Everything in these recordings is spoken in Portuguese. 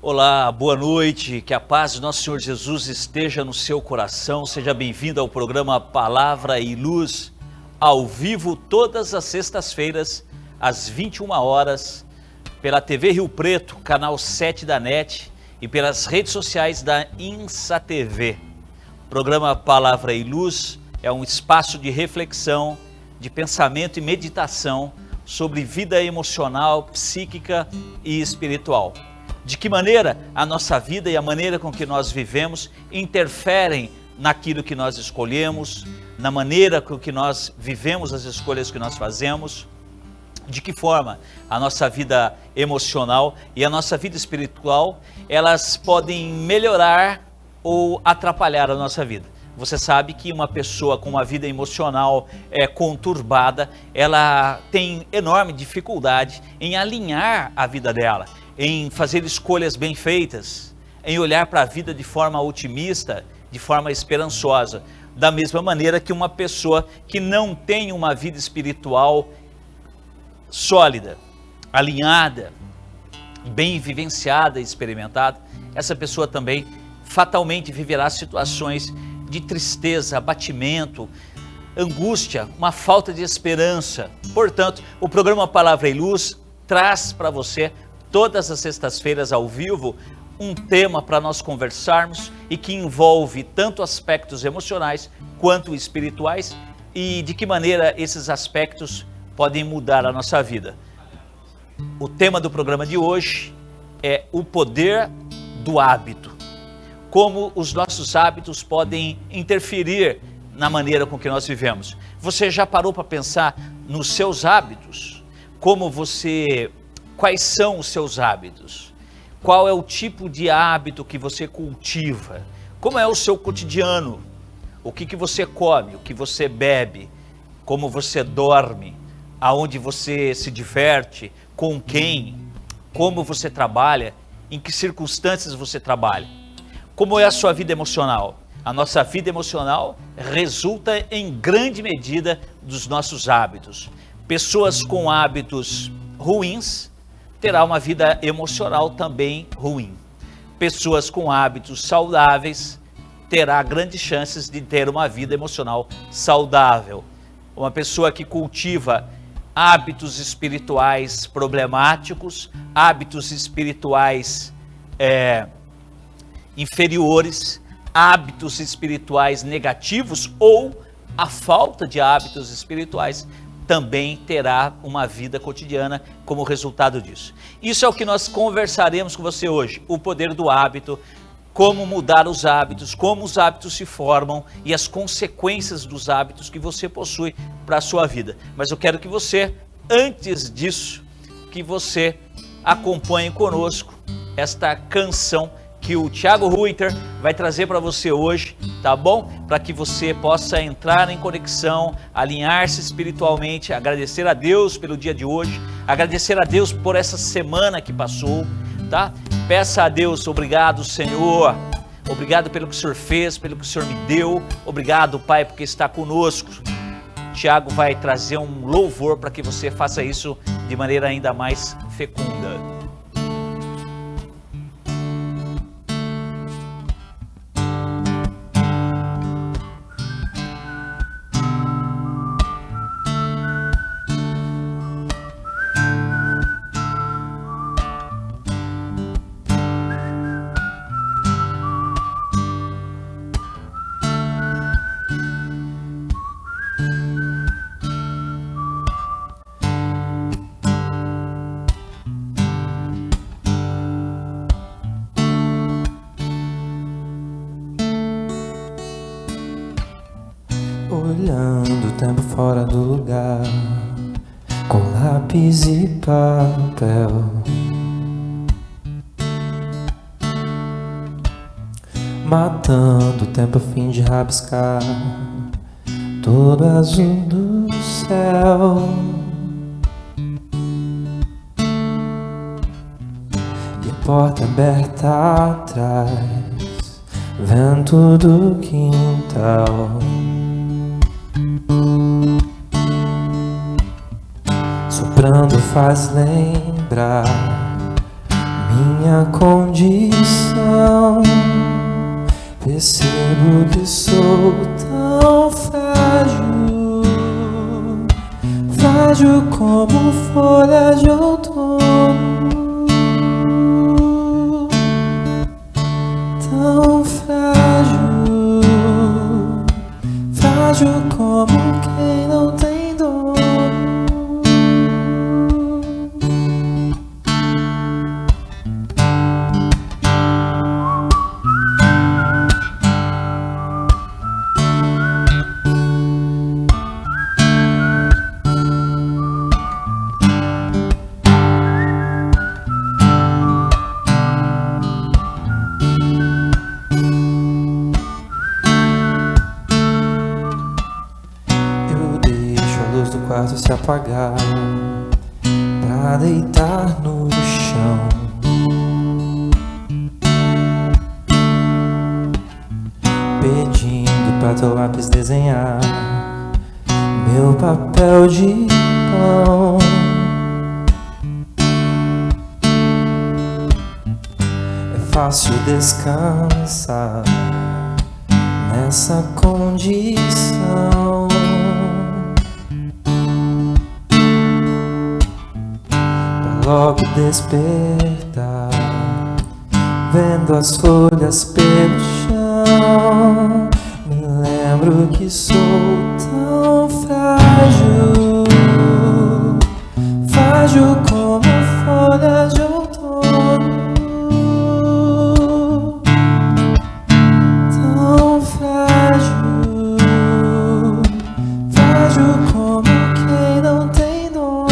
Olá, boa noite, que a paz do nosso Senhor Jesus esteja no seu coração. Seja bem-vindo ao programa Palavra e Luz, ao vivo todas as sextas-feiras, às 21 horas, pela TV Rio Preto, canal 7 da NET e pelas redes sociais da INSA TV. O programa Palavra e Luz é um espaço de reflexão, de pensamento e meditação sobre vida emocional, psíquica e espiritual. De que maneira a nossa vida e a maneira com que nós vivemos interferem naquilo que nós escolhemos, na maneira com que nós vivemos as escolhas que nós fazemos, de que forma a nossa vida emocional e a nossa vida espiritual, elas podem melhorar ou atrapalhar a nossa vida. Você sabe que uma pessoa com uma vida emocional conturbada, ela tem enorme dificuldade em alinhar a vida dela, em fazer escolhas bem feitas, em olhar para a vida de forma otimista, de forma esperançosa, da mesma maneira que uma pessoa que não tem uma vida espiritual sólida, alinhada, bem vivenciada e experimentada, essa pessoa também fatalmente viverá situações de tristeza, abatimento, angústia, uma falta de esperança. Portanto, o programa Palavra e Luz traz para você todas as sextas-feiras ao vivo, um tema para nós conversarmos e que envolve tanto aspectos emocionais quanto espirituais e de que maneira esses aspectos podem mudar a nossa vida. O tema do programa de hoje é o poder do hábito. Como os nossos hábitos podem interferir na maneira com que nós vivemos. Você já parou para pensar nos seus hábitos? Quais são os seus hábitos? Qual é o tipo de hábito que você cultiva? Como é o seu cotidiano? O que você come? O que você bebe? Como você dorme? Aonde você se diverte? Com quem? Como você trabalha? Em que circunstâncias você trabalha? Como é a sua vida emocional? A nossa vida emocional resulta em grande medida dos nossos hábitos. Pessoas com hábitos ruins terá uma vida emocional também ruim. Pessoas com hábitos saudáveis terá grandes chances de ter uma vida emocional saudável. Uma pessoa que cultiva hábitos espirituais problemáticos, hábitos espirituais inferiores, hábitos espirituais negativos ou a falta de hábitos espirituais também terá uma vida cotidiana como resultado disso. Isso é o que nós conversaremos com você hoje, o poder do hábito, como mudar os hábitos, como os hábitos se formam e as consequências dos hábitos que você possui para a sua vida. Mas eu quero que você, antes disso, que você acompanhe conosco esta canção que o Thiago Ruiter vai trazer para você hoje, tá bom? Para que você possa entrar em conexão, alinhar-se espiritualmente, agradecer a Deus pelo dia de hoje, agradecer a Deus por essa semana que passou, tá? Peça a Deus, obrigado Senhor, obrigado pelo que o Senhor fez, pelo que o Senhor me deu, obrigado Pai porque está conosco. Thiago vai trazer um louvor para que você faça isso de maneira ainda mais fecunda. Olhando o tempo fora do lugar, com lápis e papel, matando o tempo a fim de rabiscar todo azul do céu. E a porta aberta atrás, vento do quintal. Soprando faz lembrar minha condição. Percebo que sou tão frágil, frágil como folha de outono, tão frágil, frágil como quem não tem dono. Se apagar pra deitar no chão, pedindo pra teu lápis desenhar meu papel de pão. É fácil descansar nessa condição. Logo despertar, vendo as folhas pelo chão, me lembro que sou tão frágil, frágil como folha de outono, tão frágil, frágil como quem não tem dono.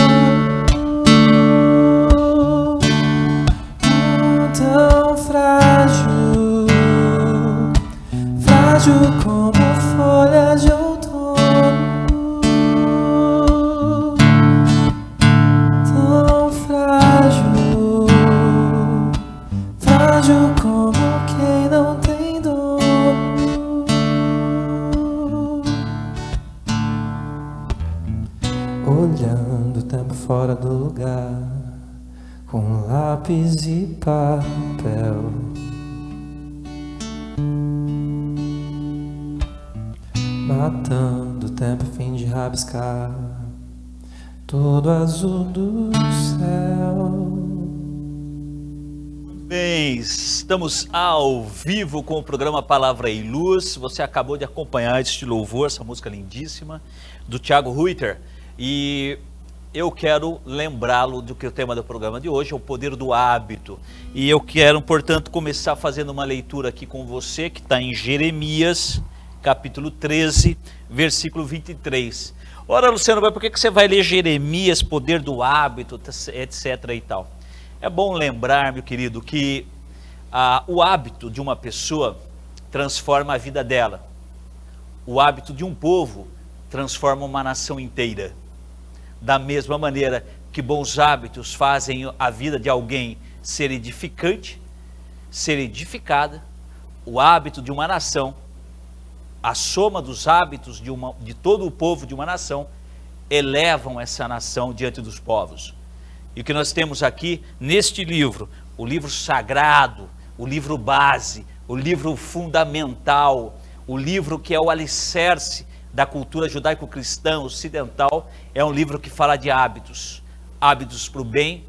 Tão frágil, frágil como folha de outono, tão frágil, frágil como quem não tem dono. Olhando o tempo fora do lugar, com lápis e papel, matando o tempo a fim de rabiscar todo azul do céu. Bem, estamos ao vivo com o programa Palavra e Luz. Você acabou de acompanhar este louvor, essa música lindíssima do Thiago Ruiter, e eu quero lembrá-lo do que o tema do programa de hoje é o poder do hábito. E eu quero, portanto, começar fazendo uma leitura aqui com você, que está em Jeremias, capítulo 13, versículo 23. Ora, Luciano, por que você vai ler Jeremias, poder do hábito, etc. e tal? É bom lembrar, meu querido, que o hábito de uma pessoa transforma a vida dela. O hábito de um povo transforma uma nação inteira. Da mesma maneira que bons hábitos fazem a vida de alguém ser edificante, ser edificada, o hábito de uma nação, a soma dos hábitos de todo o povo de uma nação, elevam essa nação diante dos povos. E o que nós temos aqui neste livro, o livro sagrado, o livro base, o livro fundamental, o livro que é o alicerce da cultura judaico-cristã ocidental, é um livro que fala de hábitos, hábitos para o bem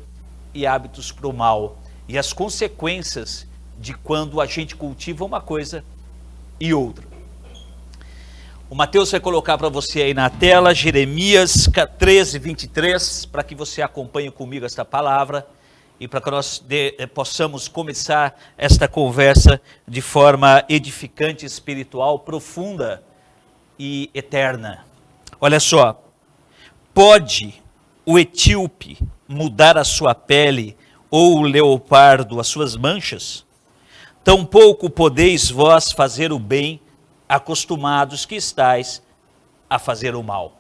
e hábitos para o mal, e as consequências de quando a gente cultiva uma coisa e outra. O Mateus vai colocar para você aí na tela, Jeremias 13, 23, para que você acompanhe comigo esta palavra, e para que nós possamos começar esta conversa de forma edificante, espiritual, profunda e eterna. Olha só, pode o etíope mudar a sua pele ou o leopardo as suas manchas? Tampouco podeis vós fazer o bem, acostumados que estáis a fazer o mal.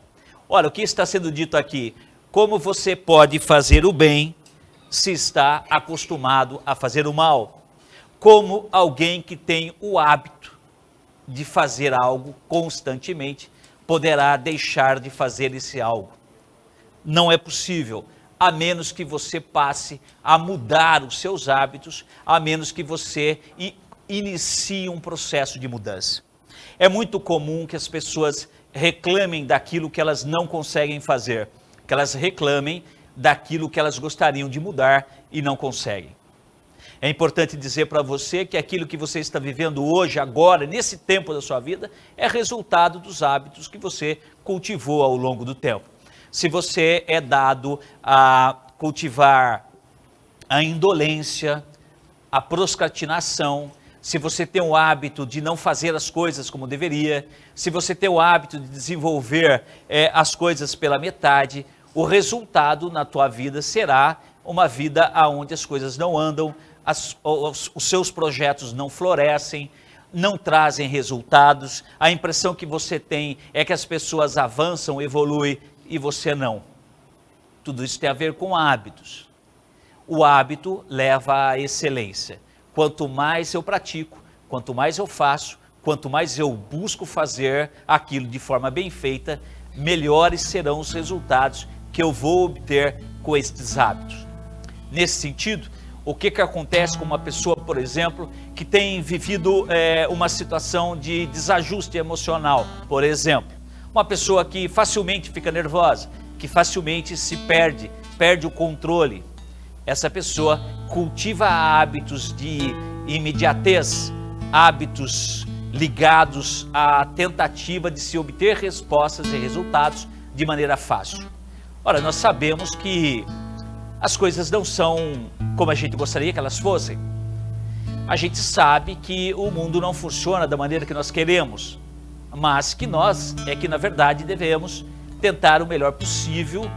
Olha, o que está sendo dito aqui? Como você pode fazer o bem se está acostumado a fazer o mal? Como alguém que tem o hábito de fazer algo constantemente poderá deixar de fazer esse algo? Não é possível. a menos que você passe a mudar os seus hábitos, a menos que você inicie um processo de mudança. É muito comum que as pessoas reclamem daquilo que elas não conseguem fazer, que elas reclamem daquilo que elas gostariam de mudar e não conseguem. É importante dizer para você que aquilo que você está vivendo hoje, agora, nesse tempo da sua vida, é resultado dos hábitos que você cultivou ao longo do tempo. Se você é dado a cultivar a indolência, a procrastinação, se você tem o hábito de não fazer as coisas como deveria, se você tem o hábito de desenvolver as coisas pela metade, o resultado na tua vida será uma vida onde as coisas não andam, os seus projetos não florescem, não trazem resultados, a impressão que você tem é que as pessoas avançam, evoluem e você não. Tudo isso tem a ver com hábitos. O hábito leva à excelência. Quanto mais eu pratico, quanto mais eu faço, quanto mais eu busco fazer aquilo de forma bem feita, melhores serão os resultados que eu vou obter com estes hábitos. Nesse sentido, o que acontece com uma pessoa, por exemplo, que tem vivido uma situação de desajuste emocional, por exemplo, uma pessoa que facilmente fica nervosa, que facilmente se perde o controle. Essa pessoa cultiva hábitos de imediatez, hábitos ligados à tentativa de se obter respostas e resultados de maneira fácil. Ora, nós sabemos que as coisas não são como a gente gostaria que elas fossem. A gente sabe que o mundo não funciona da maneira que nós queremos, mas que nós na verdade devemos tentar o melhor possível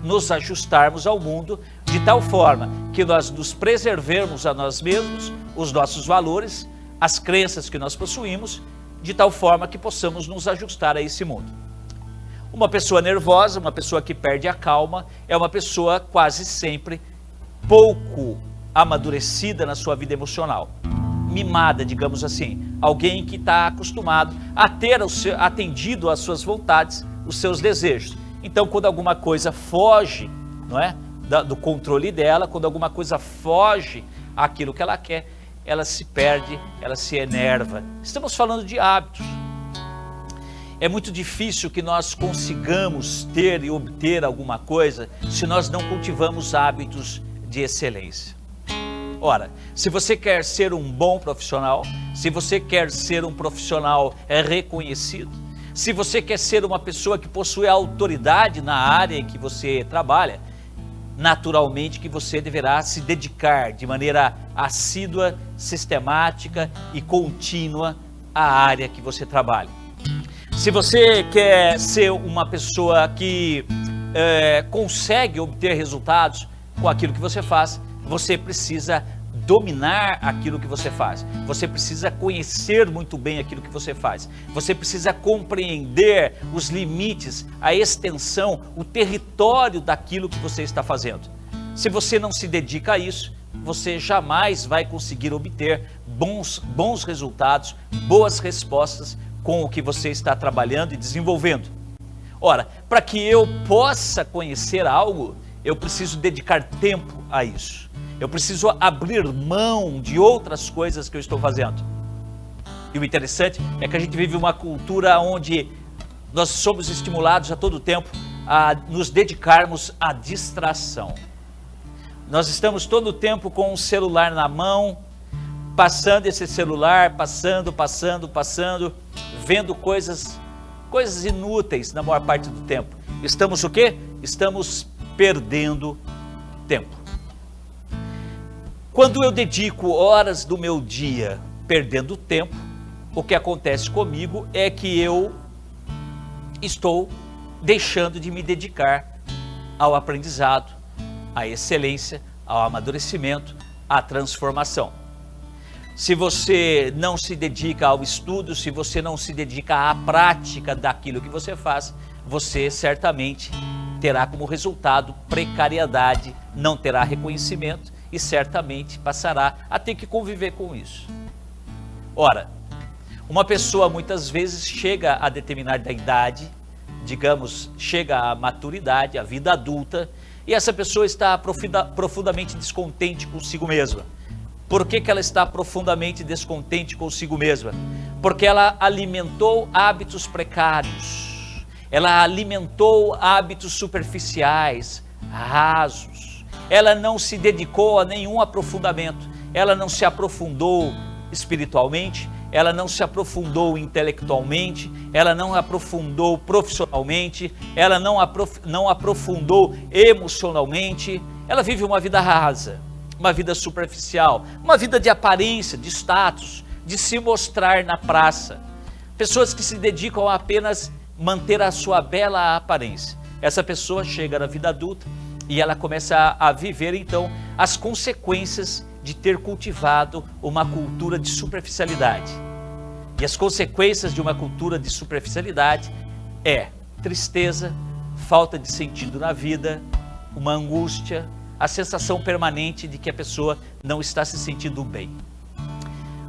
nos ajustarmos ao mundo de tal forma que nós nos preservemos a nós mesmos, os nossos valores, as crenças que nós possuímos, de tal forma que possamos nos ajustar a esse mundo. Uma pessoa nervosa, uma pessoa que perde a calma, é uma pessoa quase sempre pouco amadurecida na sua vida emocional. Mimada, digamos assim. Alguém que está acostumado a ter atendido às suas vontades, os seus desejos. Então, quando alguma coisa foge, não é, do controle dela, quando alguma coisa foge àquilo que ela quer, ela se perde, ela se enerva. Estamos falando de hábitos. É muito difícil que nós consigamos ter e obter alguma coisa se nós não cultivamos hábitos de excelência. Ora, se você quer ser um bom profissional, se você quer ser um profissional reconhecido, se você quer ser uma pessoa que possui autoridade na área em que você trabalha, naturalmente que você deverá se dedicar de maneira assídua, sistemática e contínua à área que você trabalha. Se você quer ser uma pessoa que consegue obter resultados com aquilo que você faz, você precisa dominar aquilo que você faz. Você precisa conhecer muito bem aquilo que você faz. Você precisa compreender os limites, a extensão, o território daquilo que você está fazendo. Se você não se dedica a isso, você jamais vai conseguir obter bons resultados, boas respostas com o que você está trabalhando e desenvolvendo. Ora, para que eu possa conhecer algo, eu preciso dedicar tempo a isso. Eu preciso abrir mão de outras coisas que eu estou fazendo. E o interessante é que a gente vive uma cultura onde nós somos estimulados a todo tempo a nos dedicarmos à distração. Nós estamos todo o tempo com o celular na mão, passando esse celular, passando, vendo coisas inúteis na maior parte do tempo. Estamos o quê? Estamos perdendo tempo. Quando eu dedico horas do meu dia perdendo tempo, o que acontece comigo é que eu estou deixando de me dedicar ao aprendizado, à excelência, ao amadurecimento, à transformação. Se você não se dedica ao estudo, se você não se dedica à prática daquilo que você faz, você certamente terá como resultado precariedade, não terá reconhecimento e certamente passará a ter que conviver com isso. Ora, uma pessoa muitas vezes chega a determinada idade, digamos, chega à maturidade, à vida adulta, E essa pessoa está profundamente descontente consigo mesma. Por que ela está profundamente descontente consigo mesma? Porque ela alimentou hábitos precários, ela alimentou hábitos superficiais, rasos, ela não se dedicou a nenhum aprofundamento, ela não se aprofundou espiritualmente, ela não se aprofundou intelectualmente, ela não aprofundou profissionalmente, ela não aprofundou emocionalmente, ela vive uma vida rasa, uma vida superficial, uma vida de aparência, de status, de se mostrar na praça. Pessoas que se dedicam a apenas manter a sua bela aparência. Essa pessoa chega na vida adulta e ela começa a viver então as consequências de ter cultivado uma cultura de superficialidade. E as consequências de uma cultura de superficialidade é tristeza, falta de sentido na vida, uma angústia, a sensação permanente de que a pessoa não está se sentindo bem.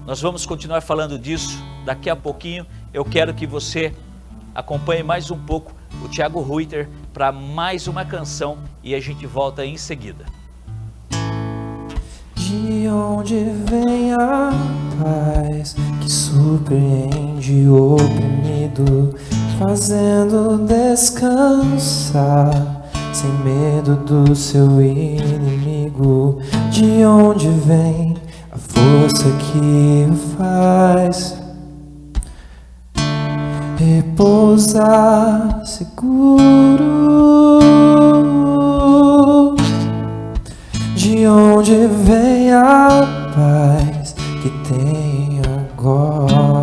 Nós vamos continuar falando disso daqui a pouquinho. Eu quero que você acompanhe mais um pouco o Thiago Reuter para mais uma canção e a gente volta em seguida. De onde vem a paz que surpreende o oprimido, fazendo descansar sem medo do seu inimigo? De onde vem a força que o faz repousar seguro? De onde vem a paz que tenho agora?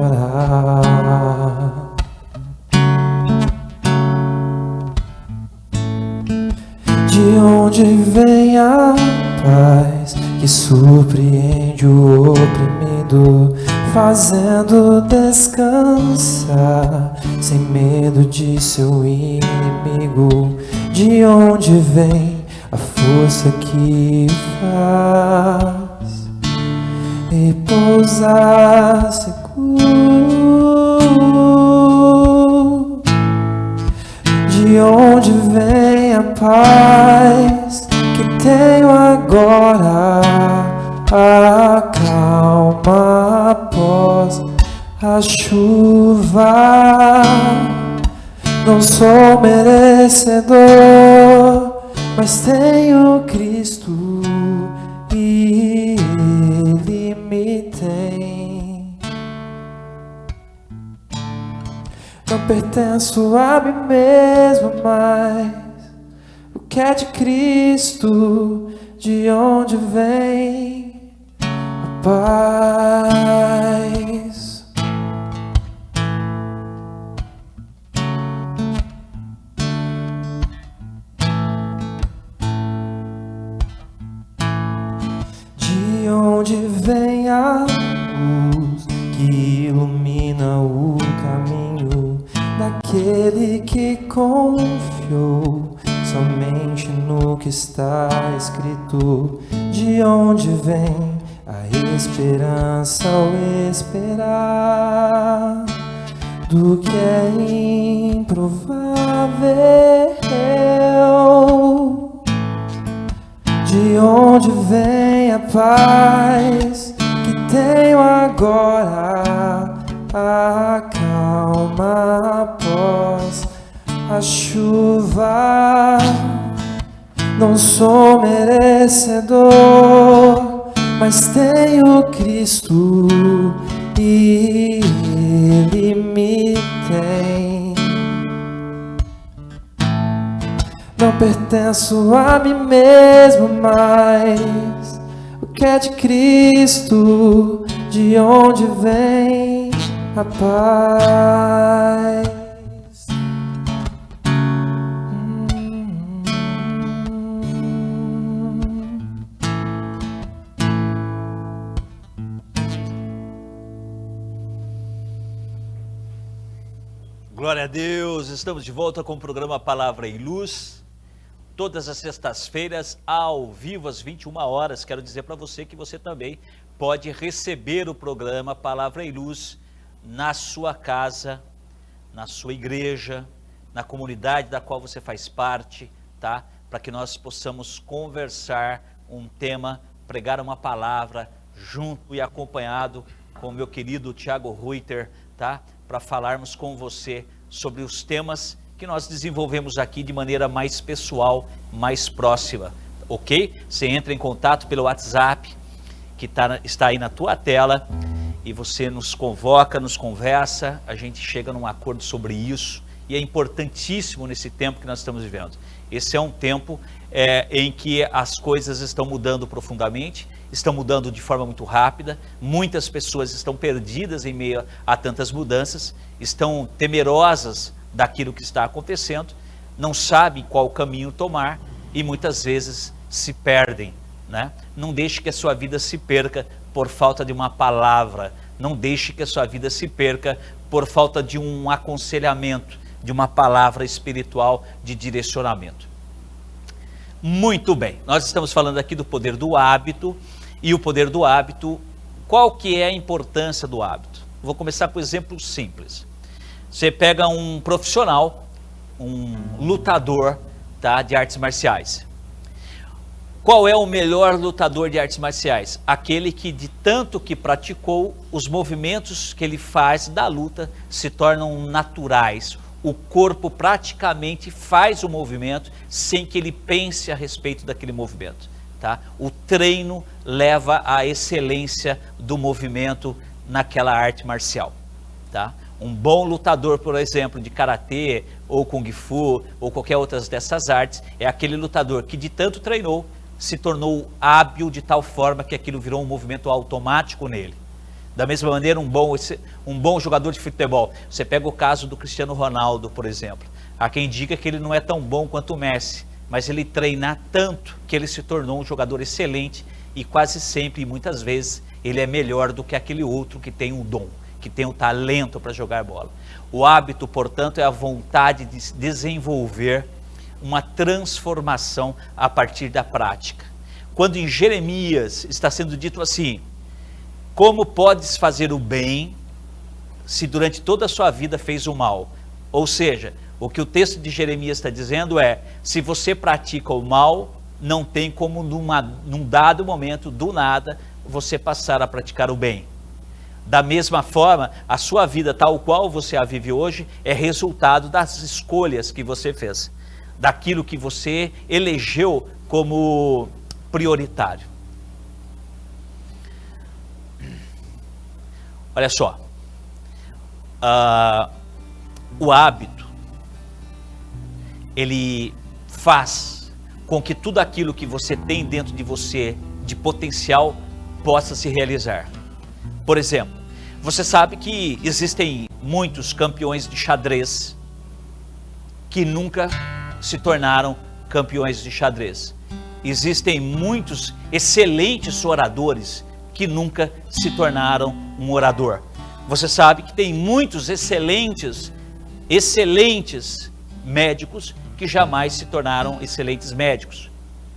De onde vem a paz que surpreende o oprimido, fazendo descansar sem medo de seu inimigo? De onde vem a força que faz repousar seguro? De onde vem a paz que tenho agora? A calma após a chuva. Não sou merecedor, mas tenho Cristo e Ele me tem. Não pertenço a mim mesmo, mas o que é de Cristo? De onde vem a paz? De onde vem a luz que ilumina o caminho daquele que confiou somente no que está escrito? De onde vem a esperança ao esperar do que é improvável? De onde vem a paz que tenho agora? A calma após a chuva. Não sou merecedor, mas tenho Cristo e Ele me tem. Não pertenço a mim mesmo, mas o que é de Cristo? De onde vem a paz? Glória a Deus, estamos de volta com o programa Palavra e Luz, todas as sextas-feiras, ao vivo, às 21 horas. Quero dizer para você que você também pode receber o programa Palavra e Luz na sua casa, na sua igreja, na comunidade da qual você faz parte, tá? para que nós possamos conversar um tema, pregar uma palavra junto e acompanhado com o meu querido Thiago Reuter, tá? Para falarmos com você sobre os temas que nós desenvolvemos aqui de maneira mais pessoal, mais próxima, ok? Você entra em contato pelo WhatsApp, que está aí na tua tela, e você nos convoca, nos conversa, a gente chega num acordo sobre isso, e é importantíssimo nesse tempo que nós estamos vivendo. Esse é um tempo em que as coisas estão mudando profundamente, estão mudando de forma muito rápida, muitas pessoas estão perdidas em meio a tantas mudanças, estão temerosas daquilo que está acontecendo, não sabem qual caminho tomar e muitas vezes se perdem, né? Não deixe que a sua vida se perca por falta de uma palavra, não deixe que a sua vida se perca por falta de um aconselhamento, de uma palavra espiritual de direcionamento. Muito bem, nós estamos falando aqui do poder do hábito, e o poder do hábito, qual que é a importância do hábito? Vou começar com um exemplo simples. Você pega um profissional, um lutador, tá, de artes marciais. Qual é o melhor lutador de artes marciais? Aquele que de tanto que praticou, os movimentos que ele faz da luta se tornam naturais. O corpo praticamente faz o movimento sem que ele pense a respeito daquele movimento, tá? O treino leva à excelência do movimento naquela arte marcial, tá? Um bom lutador, por exemplo, de karatê ou kung fu ou qualquer outra dessas artes, é aquele lutador que de tanto treinou, se tornou hábil de tal forma que aquilo virou um movimento automático nele. Da mesma maneira, um bom jogador de futebol. Você pega o caso do Cristiano Ronaldo, por exemplo. Há quem diga que ele não é tão bom quanto o Messi, mas ele treina tanto que ele se tornou um jogador excelente e quase sempre, e muitas vezes, ele é melhor do que aquele outro que tem o dom, que tem o talento para jogar bola. O hábito, portanto, é a vontade de desenvolver uma transformação a partir da prática. Quando em Jeremias está sendo dito assim: como podes fazer o bem se durante toda a sua vida fez o mal? Ou seja, o que o texto de Jeremias está dizendo é: se você pratica o mal, não tem como num dado momento, do nada, você passar a praticar o bem. Da mesma forma, a sua vida tal qual você a vive hoje é resultado das escolhas que você fez, daquilo que você elegeu como prioritário. Olha só, o hábito, ele faz com que tudo aquilo que você tem dentro de você de potencial possa se realizar. Por exemplo, você sabe que existem muitos campeões de xadrez que nunca se tornaram campeões de xadrez. Existem muitos excelentes oradores que nunca se tornaram um orador. Você sabe que tem muitos excelentes médicos que jamais se tornaram excelentes médicos.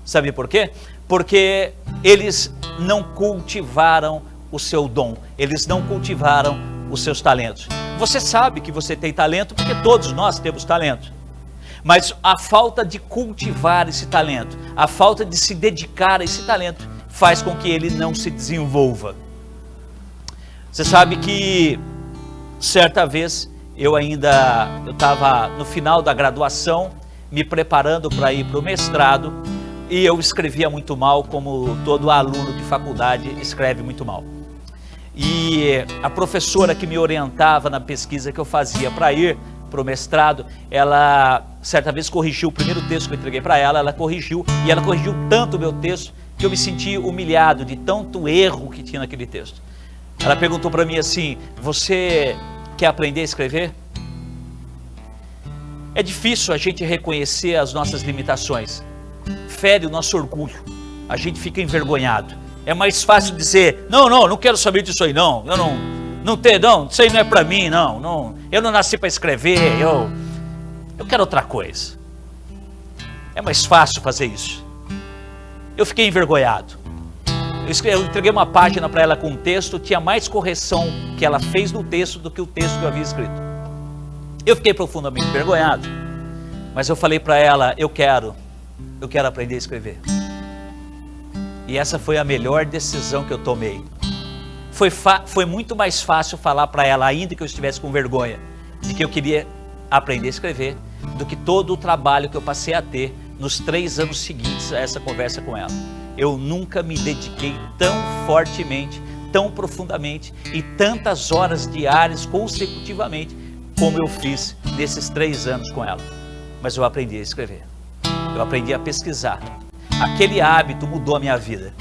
Sabe por quê? Porque eles não cultivaram o seu dom, eles não cultivaram os seus talentos. Você sabe que você tem talento porque todos nós temos talento. Mas a falta de cultivar esse talento, a falta de se dedicar a esse talento, faz com que ele não se desenvolva. Você sabe que certa vez eu estava no final da graduação, me preparando para ir para o mestrado, e eu escrevia muito mal, como todo aluno de faculdade escreve muito mal. E a professora que me orientava na pesquisa que eu fazia para ir para o mestrado, ela certa vez corrigiu o primeiro texto que eu entreguei para ela, ela corrigiu tanto o meu texto que eu me senti humilhado de tanto erro que tinha naquele texto. Ela perguntou para mim assim: você quer aprender a escrever? É difícil a gente reconhecer as nossas limitações, fere o nosso orgulho, a gente fica envergonhado. É mais fácil dizer: não quero saber disso aí, não, isso aí não é para mim, eu não nasci para escrever, eu quero outra coisa. É mais fácil fazer isso. Eu fiquei envergonhado. Eu entreguei uma página para ela com um texto, tinha mais correção que ela fez no texto do que o texto que eu havia escrito. Eu fiquei profundamente envergonhado, mas eu falei para ela: eu quero eu quero aprender a escrever. E essa foi a melhor decisão que eu tomei. Foi muito mais fácil falar para ela, ainda que eu estivesse com vergonha, de que eu queria aprender a escrever, do que todo o trabalho que eu passei a ter nos 3 anos seguintes a essa conversa com ela. Eu nunca me dediquei tão fortemente, tão profundamente e tantas horas diárias consecutivamente como eu fiz nesses 3 anos com ela. Mas eu aprendi a escrever, eu aprendi a pesquisar. Aquele hábito mudou a minha vida,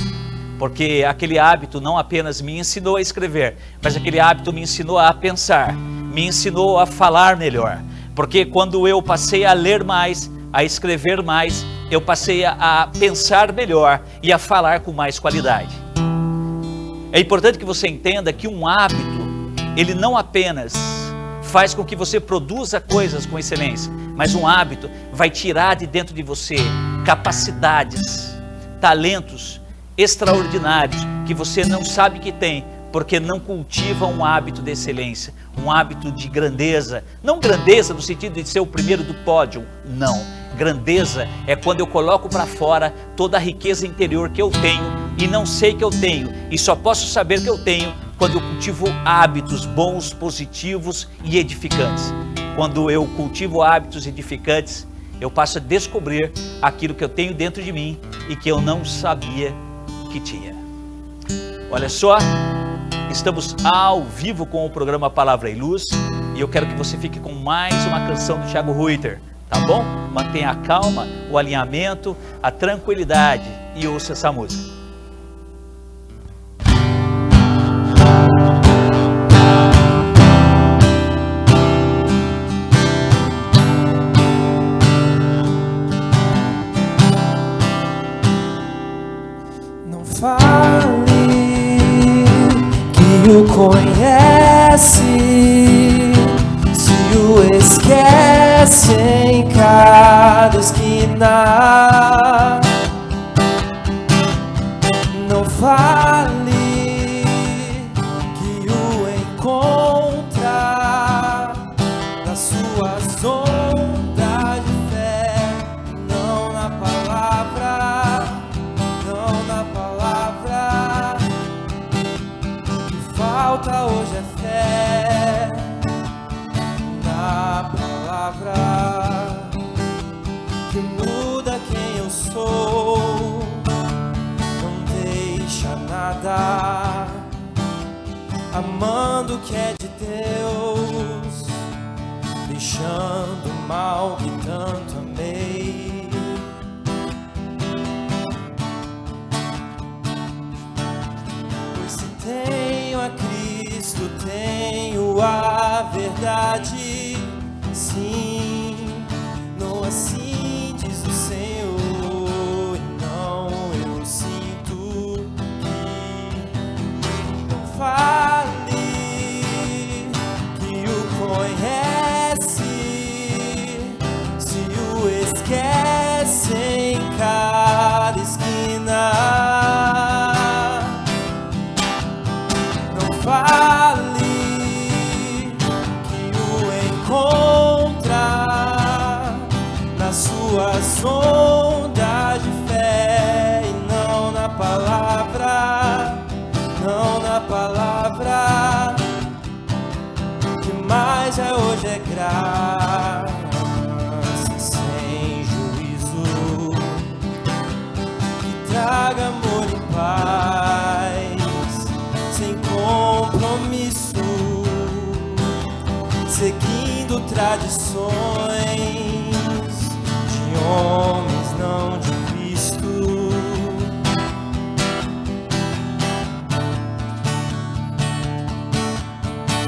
porque aquele hábito não apenas me ensinou a escrever, mas aquele hábito me ensinou a pensar, me ensinou a falar melhor, porque quando eu passei a ler mais, a escrever mais, eu passei a pensar melhor e a falar com mais qualidade. É importante que você entenda que um hábito, ele não apenas faz com que você produza coisas com excelência, mas um hábito vai tirar de dentro de você capacidades, talentos extraordinários que você não sabe que tem, porque não cultiva um hábito de excelência, um hábito de grandeza. Não grandeza no sentido de ser o primeiro do pódio, não. Grandeza é quando eu coloco para fora toda a riqueza interior que eu tenho e não sei que eu tenho, e só posso saber que eu tenho quando eu cultivo hábitos bons, positivos e edificantes. Quando eu cultivo hábitos edificantes, eu passo a descobrir aquilo que eu tenho dentro de mim e que eu não sabia que tinha. Olha só, estamos ao vivo com o programa Palavra e Luz e eu quero que você fique com mais uma canção do Thiago Reuter, tá bom? Mantenha a calma, o alinhamento, a tranquilidade e ouça essa música. Fale que o conhece, se o esquece em cada esquina. Não fale que o encontra nas suas ondas de fé, não na palavra, não na palavra. O que falta hoje é fé na palavra que muda quem eu sou, não deixa nada, amando o que é de Deus, deixando o mal que tanto amei. Pois se tenho a Cristo, tenho a verdade, sim, não assim diz o Senhor, não eu sinto que não fale que o conhece, se o esquece em cada esquina. Não fale que o encontra nas suas ondas de fé e não na palavra, não na palavra, que mais é hoje é graça sem juízo, que traga amor e paz sem compromisso, seguindo tradições de homens, não de Cristo.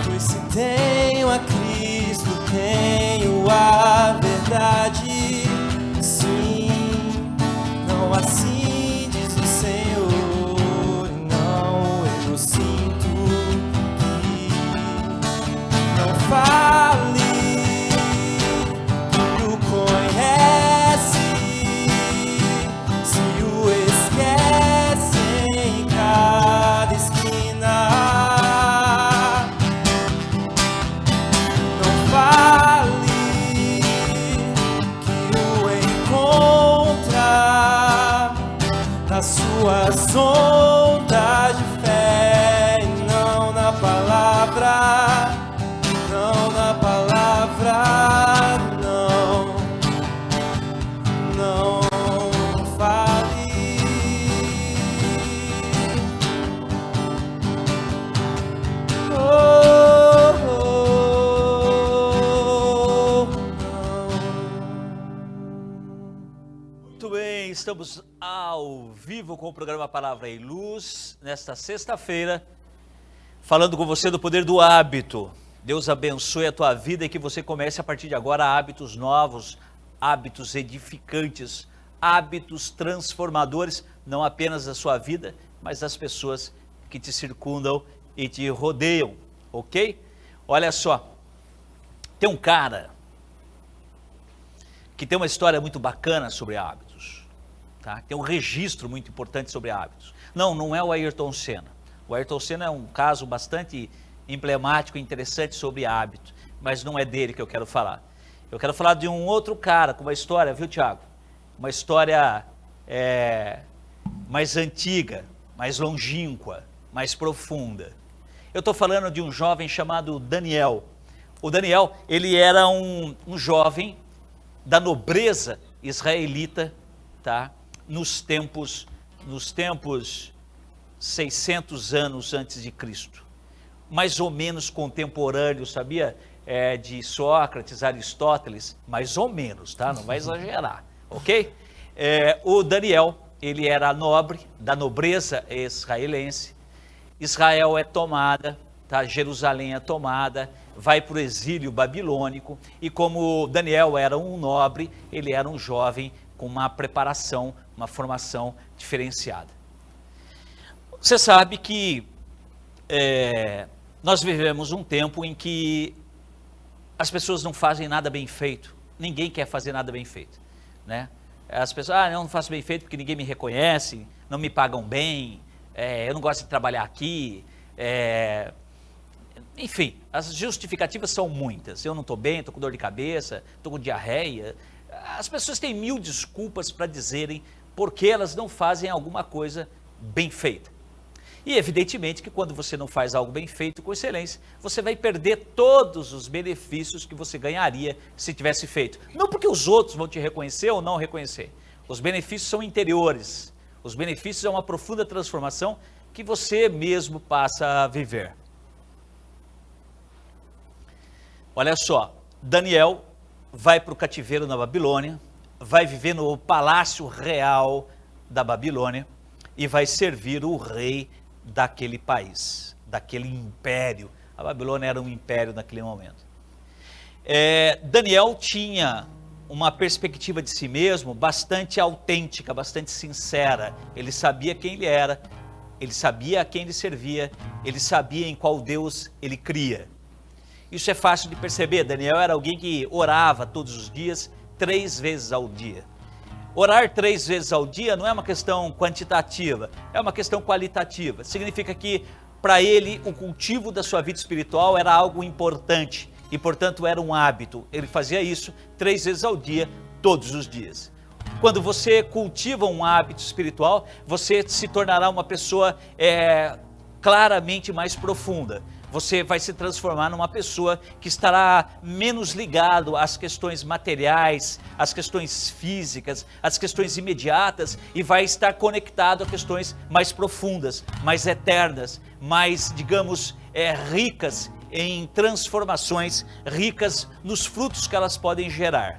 Pois se tenho a Cristo, tenho a verdade, sim, não assim diz o Senhor, não eu sinto que não fale que o conhece, estamos ao vivo com o programa Palavra e Luz, nesta sexta-feira, falando com você do poder do hábito. Deus abençoe a tua vida e que você comece a partir de agora hábitos novos, hábitos edificantes, hábitos transformadores, não apenas da sua vida, mas das pessoas que te circundam e te rodeiam, ok? Olha só, tem um cara que tem uma história muito bacana sobre hábitos, tá? Tem um registro muito importante sobre hábitos. Não é o Ayrton Senna. O Ayrton Senna é um caso bastante emblemático e interessante sobre hábito, mas não é dele que eu quero falar. Eu quero falar de um outro cara com uma história, viu, Tiago? Uma história mais antiga, mais longínqua, mais profunda. Eu estou falando de um jovem chamado Daniel. O Daniel, ele era um jovem da nobreza israelita, tá? Nos tempos 600 anos antes de Cristo, mais ou menos contemporâneo, sabia? De Sócrates, Aristóteles, mais ou menos, tá? Não vai exagerar, ok? O Daniel, ele era nobre, da nobreza israelense. Israel é tomada, tá? Jerusalém é tomada, vai para o exílio babilônico, e como Daniel era um nobre, ele era um jovem com uma preparação, uma formação diferenciada. Você sabe que nós vivemos um tempo em que as pessoas não fazem nada bem feito, ninguém quer fazer nada bem feito, né? As pessoas, eu não faço bem feito porque ninguém me reconhece, não me pagam bem, eu não gosto de trabalhar aqui, enfim, as justificativas são muitas. Eu não estou bem, estou com dor de cabeça, estou com diarreia. As pessoas têm mil desculpas para dizerem porque elas não fazem alguma coisa bem feita. E evidentemente que quando você não faz algo bem feito com excelência, você vai perder todos os benefícios que você ganharia se tivesse feito. Não porque os outros vão te reconhecer ou não reconhecer. Os benefícios são interiores. Os benefícios é uma profunda transformação que você mesmo passa a viver. Olha só, Daniel vai para o cativeiro na Babilônia, vai viver no palácio real da Babilônia e vai servir o rei daquele país, daquele império. A Babilônia era um império naquele momento. Daniel tinha uma perspectiva de si mesmo bastante autêntica, bastante sincera. Ele sabia quem ele era, ele sabia a quem ele servia, ele sabia em qual Deus ele cria. Isso é fácil de perceber. Daniel era alguém que orava todos os dias, 3 vezes ao dia. Orar 3 vezes ao dia não é uma questão quantitativa, é uma questão qualitativa. Significa que para ele o cultivo da sua vida espiritual era algo importante e, portanto, era um hábito. Ele fazia isso 3 vezes ao dia, todos os dias. Quando você cultiva um hábito espiritual, você se tornará uma pessoa claramente mais profunda. Você vai se transformar numa pessoa que estará menos ligado às questões materiais, às questões físicas, às questões imediatas, e vai estar conectado a questões mais profundas, mais eternas, mais, digamos, ricas em transformações, ricas nos frutos que elas podem gerar.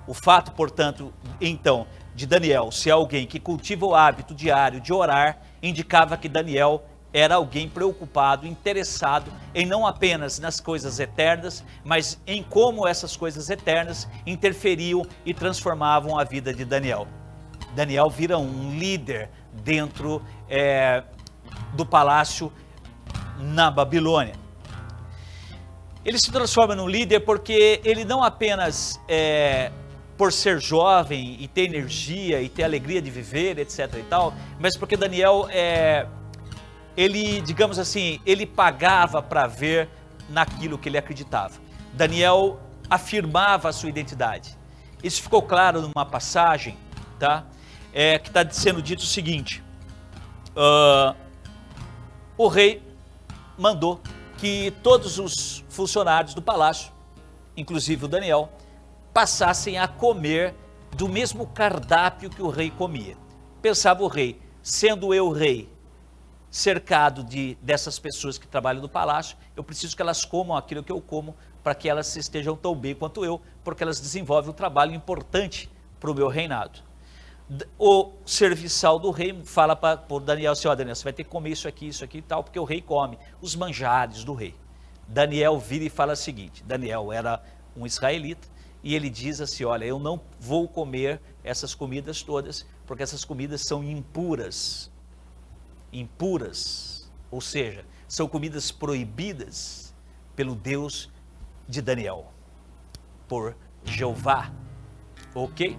O fato, portanto, então, de Daniel ser alguém que cultiva o hábito diário de orar, indicava que Daniel era alguém preocupado, interessado em não apenas nas coisas eternas, mas em como essas coisas eternas interferiam e transformavam a vida de Daniel. Daniel vira um líder dentro do palácio na Babilônia. Ele se transforma num líder porque ele não apenas, por ser jovem e ter energia e ter alegria de viver, etc. e tal, mas porque Daniel ele, digamos assim, ele pagava para ver naquilo que ele acreditava. Daniel afirmava a sua identidade. Isso ficou claro numa passagem, tá? Que está sendo dito o seguinte: o rei mandou que todos os funcionários do palácio, inclusive o Daniel, passassem a comer do mesmo cardápio que o rei comia. Pensava o rei, sendo eu rei, cercado dessas pessoas que trabalham no palácio, eu preciso que elas comam aquilo que eu como, para que elas estejam tão bem quanto eu, porque elas desenvolvem um trabalho importante para o meu reinado. O serviçal do rei fala para o Daniel assim, ó, Daniel, você vai ter que comer isso aqui e tal, porque o rei come os manjares do rei. Daniel vira e fala o seguinte, Daniel era um israelita, e ele diz assim, olha, eu não vou comer essas comidas todas, porque essas comidas são impuras, ou seja, são comidas proibidas pelo Deus de Daniel, por Jeová, ok?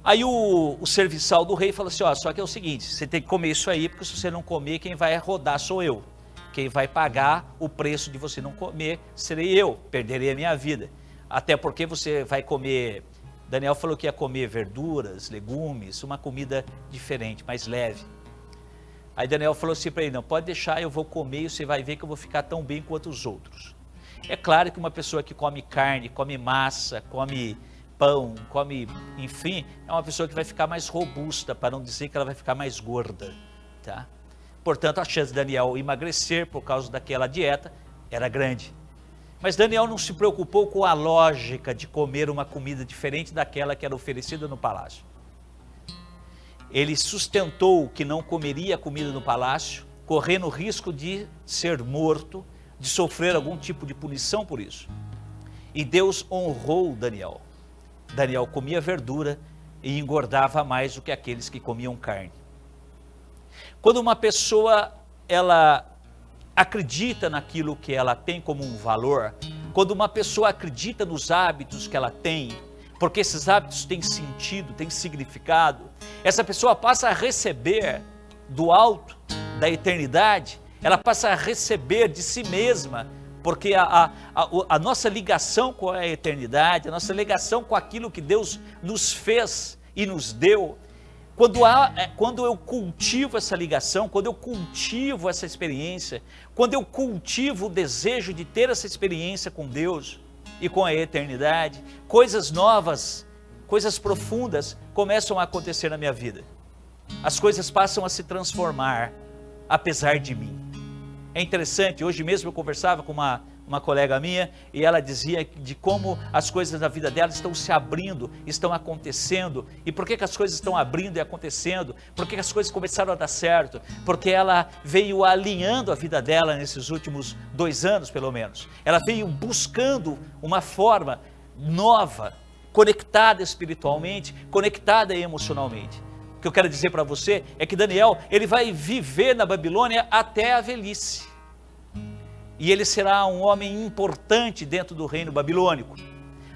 Aí o serviçal do rei fala assim, ó, só que é o seguinte, você tem que comer isso aí, porque se você não comer, quem vai rodar sou eu. Quem vai pagar o preço de você não comer, serei eu, perderei a minha vida. Até porque você vai comer, Daniel falou que ia comer verduras, legumes, uma comida diferente, mais leve. Aí Daniel falou assim para ele, não, pode deixar, eu vou comer e você vai ver que eu vou ficar tão bem quanto os outros. É claro que uma pessoa que come carne, come massa, come pão, come, enfim, é uma pessoa que vai ficar mais robusta, para não dizer que ela vai ficar mais gorda, tá? Portanto, a chance de Daniel emagrecer por causa daquela dieta era grande. Mas Daniel não se preocupou com a lógica de comer uma comida diferente daquela que era oferecida no palácio. Ele sustentou que não comeria comida no palácio, correndo o risco de ser morto, de sofrer algum tipo de punição por isso. E Deus honrou Daniel. Daniel comia verdura e engordava mais do que aqueles que comiam carne. Quando uma pessoa, ela acredita naquilo que ela tem como um valor, quando uma pessoa acredita nos hábitos que ela tem, porque esses hábitos têm sentido, têm significado, essa pessoa passa a receber do alto, da eternidade, ela passa a receber de si mesma, porque a nossa ligação com a eternidade, a nossa ligação com aquilo que Deus nos fez e nos deu, quando eu cultivo essa ligação, quando eu cultivo essa experiência, quando eu cultivo o desejo de ter essa experiência com Deus e com a eternidade, coisas novas, coisas profundas começam a acontecer na minha vida. As coisas passam a se transformar, apesar de mim. É interessante, hoje mesmo eu conversava com uma colega minha e ela dizia de como as coisas na vida dela estão se abrindo, estão acontecendo. E por que as coisas estão abrindo e acontecendo? Por que as coisas começaram a dar certo? Porque ela veio alinhando a vida dela nesses últimos 2 anos, pelo menos. Ela veio buscando uma forma nova, conectada espiritualmente, conectada emocionalmente. O que eu quero dizer para você é que Daniel, ele vai viver na Babilônia até a velhice. E ele será um homem importante dentro do reino babilônico.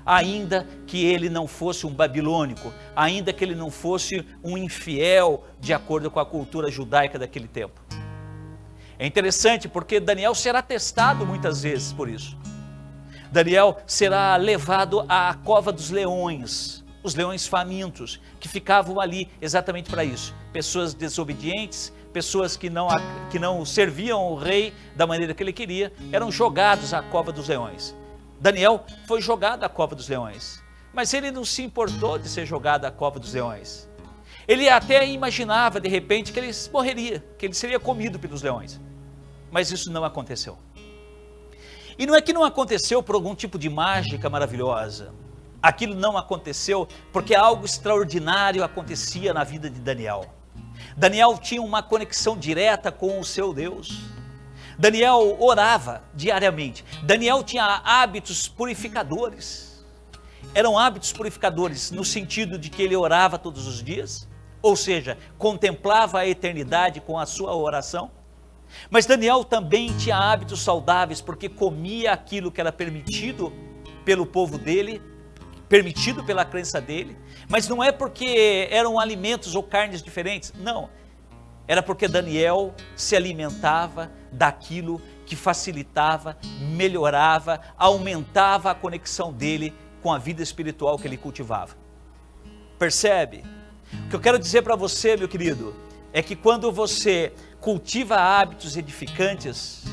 Ainda que ele não fosse um babilônico, ainda que ele não fosse um infiel de acordo com a cultura judaica daquele tempo. É interessante porque Daniel será testado muitas vezes por isso. Daniel será levado à cova dos leões, os leões famintos, que ficavam ali exatamente para isso. Pessoas desobedientes, pessoas que não serviam o rei da maneira que ele queria, eram jogados à cova dos leões. Daniel foi jogado à cova dos leões, mas ele não se importou de ser jogado à cova dos leões. Ele até imaginava de repente que ele morreria, que ele seria comido pelos leões, mas isso não aconteceu. E não é que não aconteceu por algum tipo de mágica maravilhosa. Aquilo não aconteceu porque algo extraordinário acontecia na vida de Daniel. Daniel tinha uma conexão direta com o seu Deus. Daniel orava diariamente. Daniel tinha hábitos purificadores. Eram hábitos purificadores no sentido de que ele orava todos os dias, ou seja, contemplava a eternidade com a sua oração. Mas Daniel também tinha hábitos saudáveis, porque comia aquilo que era permitido pelo povo dele, permitido pela crença dele, mas não é porque eram alimentos ou carnes diferentes, não, era porque Daniel se alimentava daquilo que facilitava, melhorava, aumentava a conexão dele com a vida espiritual que ele cultivava. Percebe? O que eu quero dizer para você, meu querido, é que quando você cultiva hábitos edificantes,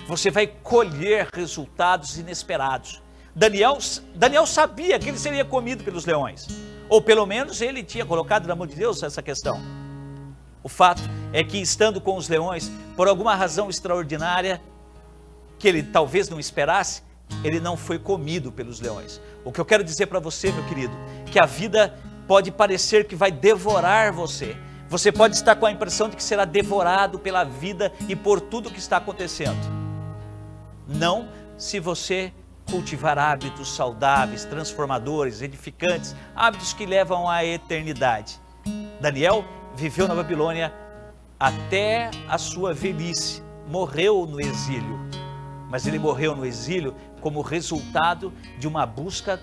você vai colher resultados inesperados. Daniel sabia que ele seria comido pelos leões, ou pelo menos ele tinha colocado na mão de Deus essa questão. O fato é que estando com os leões, por alguma razão extraordinária, que ele talvez não esperasse, ele não foi comido pelos leões. O que eu quero dizer para você, meu querido, que a vida pode parecer que vai devorar você. Você pode estar com a impressão de que será devorado pela vida e por tudo que está acontecendo. Não, se você cultivar hábitos saudáveis, transformadores, edificantes, hábitos que levam à eternidade. Daniel viveu na Babilônia até a sua velhice, morreu no exílio, mas ele morreu no exílio como resultado de uma busca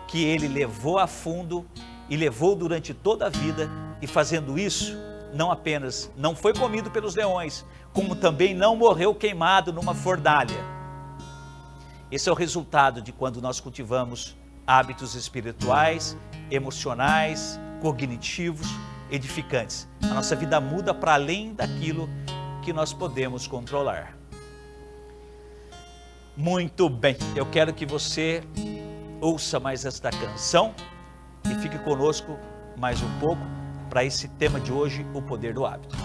que ele levou a fundo e levou durante toda a vida, e fazendo isso, não apenas não foi comido pelos leões, como também não morreu queimado numa fornalha. Esse é o resultado de quando nós cultivamos hábitos espirituais, emocionais, cognitivos, edificantes. A nossa vida muda para além daquilo que nós podemos controlar. Muito bem, eu quero que você ouça mais esta canção e fique conosco mais um pouco para esse tema de hoje, o poder do hábito.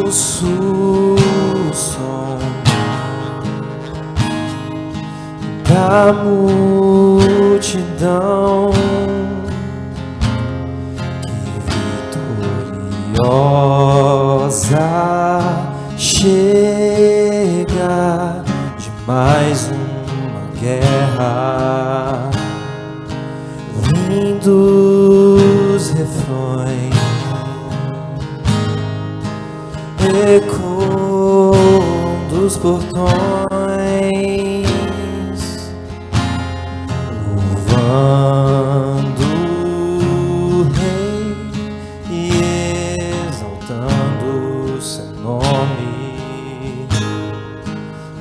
O som da multidão que vitoriosa chega de mais uma guerra, lindos refrões ecoam dos portões, louvando o Rei e exaltando seu nome.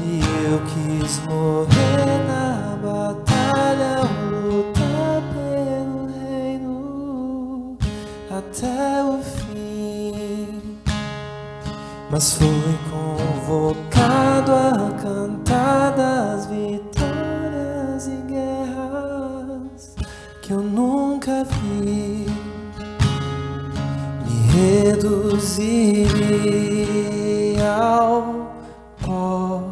E eu quis morrer na batalha, lutar pelo reino até o fim. Mas fui convocado a cantar das vitórias e guerras que eu nunca vi. Me reduzir ao pó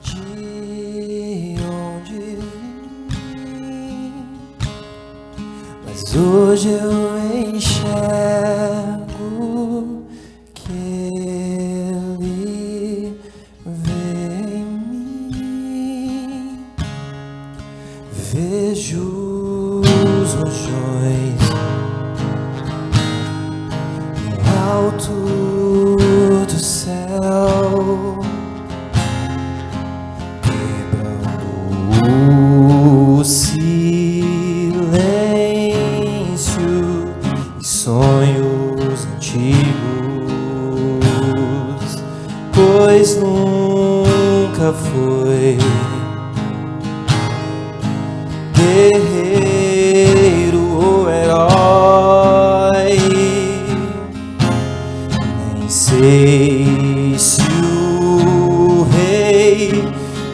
de onde vim. Mas hoje eu enxergo que Ele vê em mim. Vejo os rojões no alto do céu, quebrando o silêncio e sonhos antigos, pois nunca foi guerreiro ou herói. Nem sei se o Rei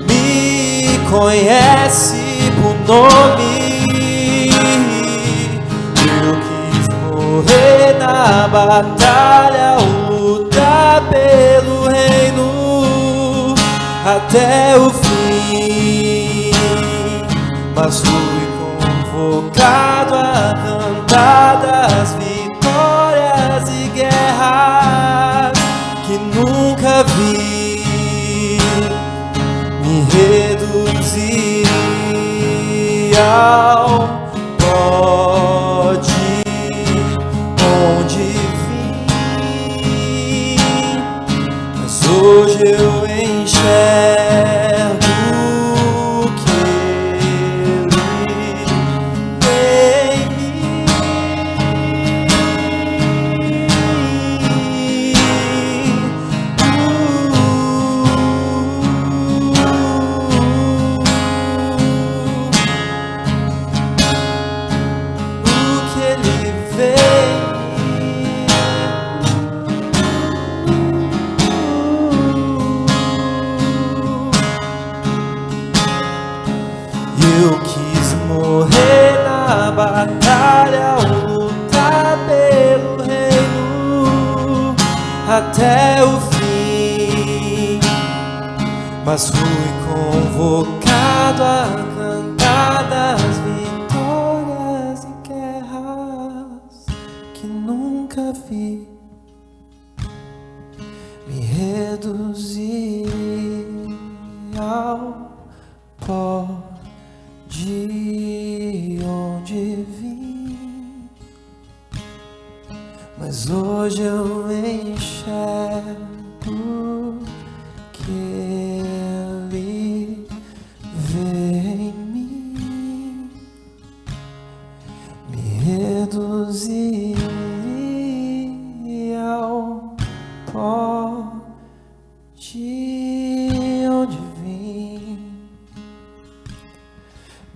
me conhece por nome. Eu quis morrer na batalha, lutar pelo reino até o fim. Mas fui convocado a cantar das vitórias e guerras que nunca vi. Me reduzir ao pó de onde vim. Mas hoje eu enxergo que Eu quis morrer na batalha ao lutar pelo reino até o fim, mas fui convocado a cantar das vitórias e guerras que nunca vi. Me reduzir ao pó de onde vim, mas hoje eu enxergo que Ele vê em mim. Me reduzir ao pó de onde vim,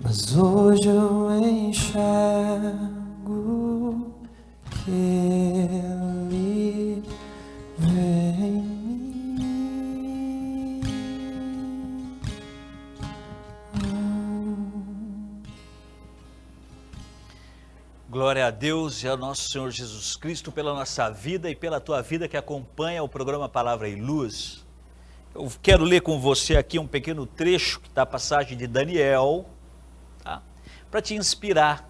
mas hoje eu enxergo que Ele vê em mim. Glória a Deus e ao nosso Senhor Jesus Cristo pela nossa vida e pela tua vida que acompanha o programa Palavra e Luz. Eu quero ler com você aqui um pequeno trecho da passagem de Daniel, tá? Para te inspirar,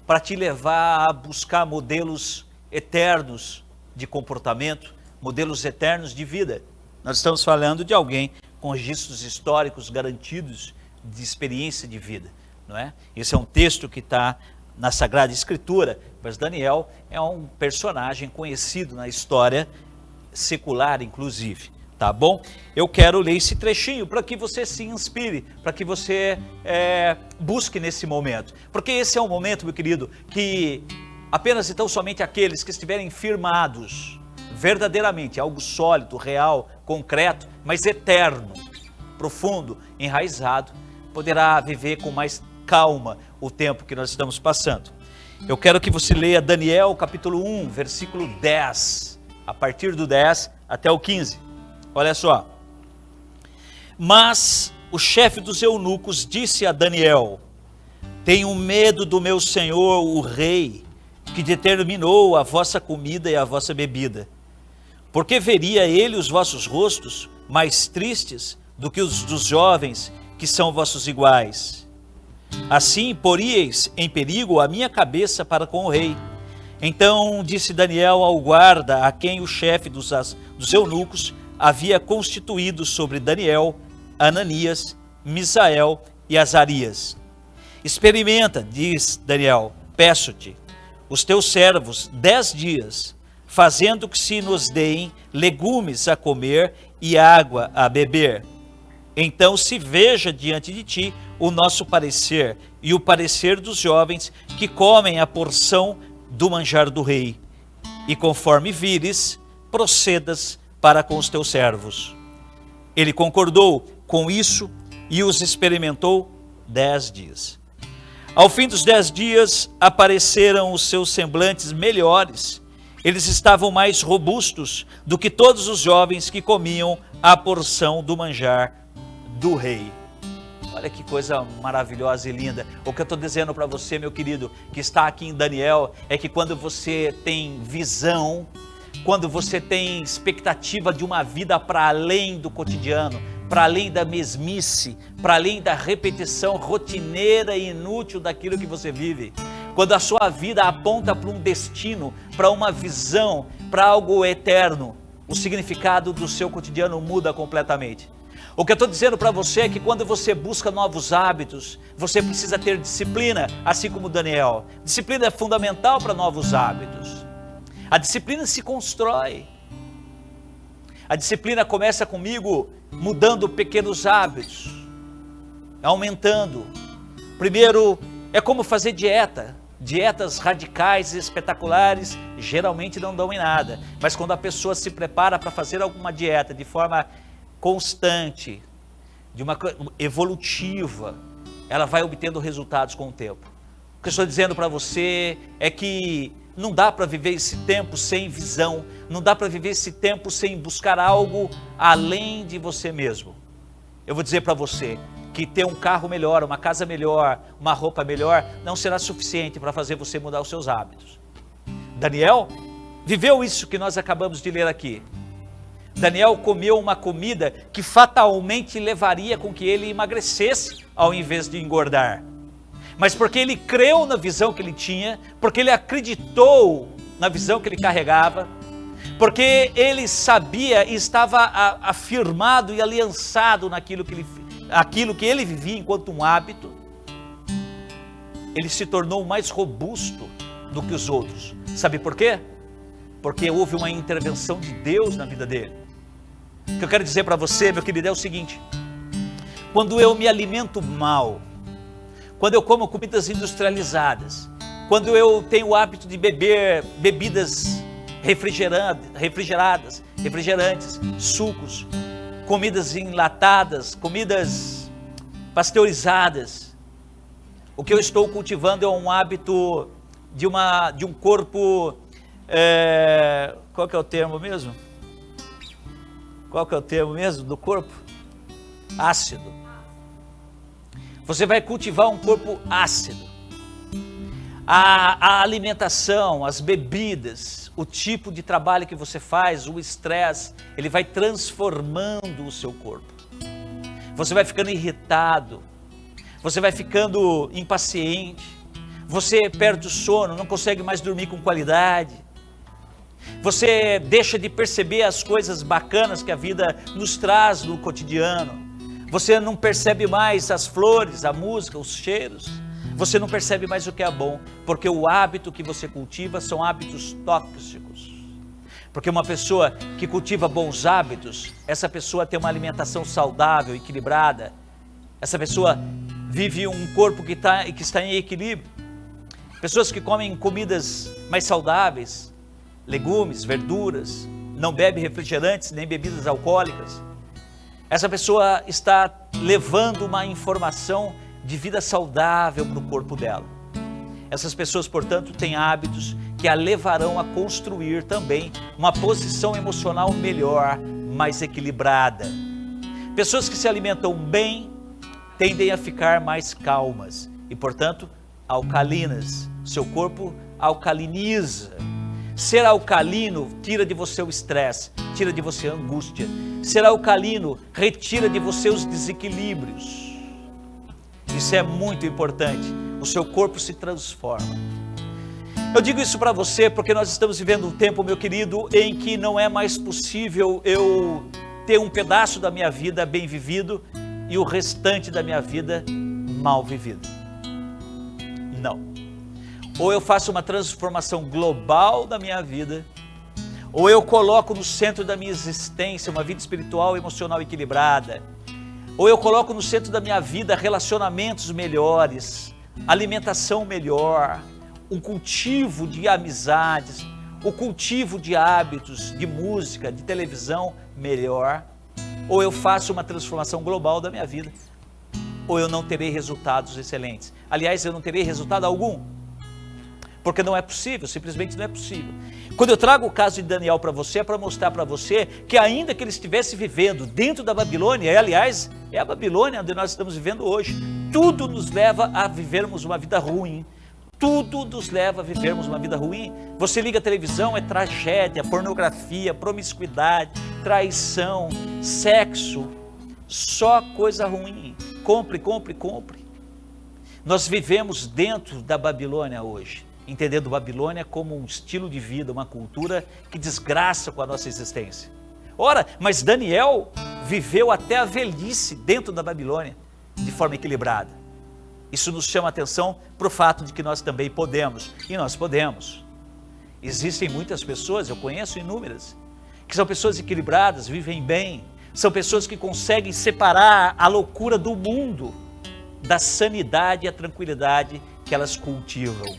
para te levar a buscar modelos eternos de comportamento, modelos eternos de vida. Nós estamos falando de alguém com registros históricos garantidos de experiência de vida, não é? Esse é um texto que está na Sagrada Escritura, mas Daniel é um personagem conhecido na história secular, inclusive, tá bom? Eu quero ler esse trechinho para que você se inspire, para que você busque nesse momento, porque esse é um momento, meu querido, que apenas e tão somente aqueles que estiverem firmados verdadeiramente, algo sólido, real, concreto, mas eterno, profundo, enraizado, poderá viver com mais calma o tempo que nós estamos passando. Eu quero que você leia Daniel capítulo 1, versículo 10, a partir do 10 até o 15. Olha só. Mas o chefe dos eunucos disse a Daniel: tenho medo do meu senhor, o rei, que determinou a vossa comida e a vossa bebida. Porque veria ele os vossos rostos mais tristes do que os dos jovens que são vossos iguais. Assim poríeis em perigo a minha cabeça para com o rei. Então disse Daniel ao guarda, a quem o chefe dos eunucos havia constituído sobre Daniel, Ananias, Misael e Azarias: experimenta, diz Daniel, peço-te, os teus servos 10 dias, fazendo que se nos deem legumes a comer e água a beber. Então se veja diante de ti o nosso parecer e o parecer dos jovens que comem a porção do manjar do rei. E conforme vires, procedas para com os teus servos. Ele concordou com isso e os experimentou 10 dias. Ao fim dos 10 dias, apareceram os seus semblantes melhores. Eles estavam mais robustos do que todos os jovens que comiam a porção do manjar do rei. Olha que coisa maravilhosa e linda. O que eu estou dizendo para você, meu querido, que está aqui em Daniel, é que quando você tem visão, quando você tem expectativa de uma vida para além do cotidiano, para além da mesmice, para além da repetição rotineira e inútil daquilo que você vive, quando a sua vida aponta para um destino, para uma visão, para algo eterno, o significado do seu cotidiano muda completamente. O que eu estou dizendo para você é que quando você busca novos hábitos, você precisa ter disciplina, assim como Daniel. Disciplina é fundamental para novos hábitos. A disciplina se constrói. A disciplina começa comigo mudando pequenos hábitos, aumentando. Primeiro, é como fazer dieta. Dietas radicais e espetaculares geralmente não dão em nada. Mas quando a pessoa se prepara para fazer alguma dieta de forma constante, de uma evolutiva, ela vai obtendo resultados com o tempo. O que eu estou dizendo para você é que não dá para viver esse tempo sem visão, não dá para viver esse tempo sem buscar algo além de você mesmo. Eu vou dizer para você, que ter um carro melhor, uma casa melhor, uma roupa melhor, não será suficiente para fazer você mudar os seus hábitos. Daniel viveu isso que nós acabamos de ler aqui. Daniel comeu uma comida que fatalmente levaria com que ele emagrecesse, ao invés de engordar. Mas porque ele creu na visão que ele tinha, porque ele acreditou na visão que ele carregava, porque ele sabia e estava afirmado e aliançado naquilo que ele vivia enquanto um hábito, ele se tornou mais robusto do que os outros. Sabe por quê? Porque houve uma intervenção de Deus na vida dele. O que eu quero dizer para você, meu querido, é o seguinte: quando eu me alimento mal, quando eu como comidas industrializadas, quando eu tenho o hábito de beber bebidas refrigerantes, sucos, comidas enlatadas, comidas pasteurizadas, o que eu estou cultivando é um hábito de um corpo, qual que é o termo mesmo? Qual que é o termo mesmo do corpo? Ácido. Você vai cultivar um corpo ácido. A alimentação, as bebidas, o tipo de trabalho que você faz, o estresse, ele vai transformando o seu corpo. Você vai ficando irritado, você vai ficando impaciente, você perde o sono, não consegue mais dormir com qualidade, você deixa de perceber as coisas bacanas que a vida nos traz no cotidiano, você não percebe mais as flores, a música, os cheiros, você não percebe mais o que é bom, porque o hábito que você cultiva são hábitos tóxicos. Porque uma pessoa que cultiva bons hábitos, essa pessoa tem uma alimentação saudável, equilibrada, essa pessoa vive um corpo que está em equilíbrio. Pessoas que comem comidas mais saudáveis, legumes, verduras, não bebe refrigerantes nem bebidas alcoólicas, essa pessoa está levando uma informação de vida saudável para o corpo dela. Essas pessoas, portanto, têm hábitos que a levarão a construir também uma posição emocional melhor, mais equilibrada. Pessoas que se alimentam bem tendem a ficar mais calmas e, portanto, alcalinas. Seu corpo alcaliniza. Ser alcalino tira de você o estresse, tira de você a angústia. Ser alcalino retira de você os desequilíbrios. Isso é muito importante. O seu corpo se transforma. Eu digo isso para você porque nós estamos vivendo um tempo, meu querido, em que não é mais possível eu ter um pedaço da minha vida bem vivido e o restante da minha vida mal vivido. Não. Ou eu faço uma transformação global da minha vida, ou eu coloco no centro da minha existência uma vida espiritual e emocional equilibrada, ou eu coloco no centro da minha vida relacionamentos melhores, alimentação melhor, um cultivo de amizades, o cultivo de hábitos, de música, de televisão melhor, ou eu faço uma transformação global da minha vida, ou eu não terei resultados excelentes. Aliás, eu não terei resultado algum, porque não é possível, simplesmente não é possível. Quando eu trago o caso de Daniel para você, é para mostrar para você que ainda que ele estivesse vivendo dentro da Babilônia, aliás, é a Babilônia onde nós estamos vivendo hoje, tudo nos leva a vivermos uma vida ruim. Tudo nos leva a vivermos uma vida ruim. Você liga a televisão, é tragédia, pornografia, promiscuidade, traição, sexo, só coisa ruim. Compre, compre, compre. Nós vivemos dentro da Babilônia hoje, entendendo Babilônia como um estilo de vida, uma cultura que desgraça com a nossa existência. Ora, mas Daniel viveu até a velhice dentro da Babilônia, de forma equilibrada. Isso nos chama a atenção para o fato de que nós também podemos, e nós podemos. Existem muitas pessoas, eu conheço inúmeras, que são pessoas equilibradas, vivem bem, são pessoas que conseguem separar a loucura do mundo da sanidade e a tranquilidade que elas cultivam.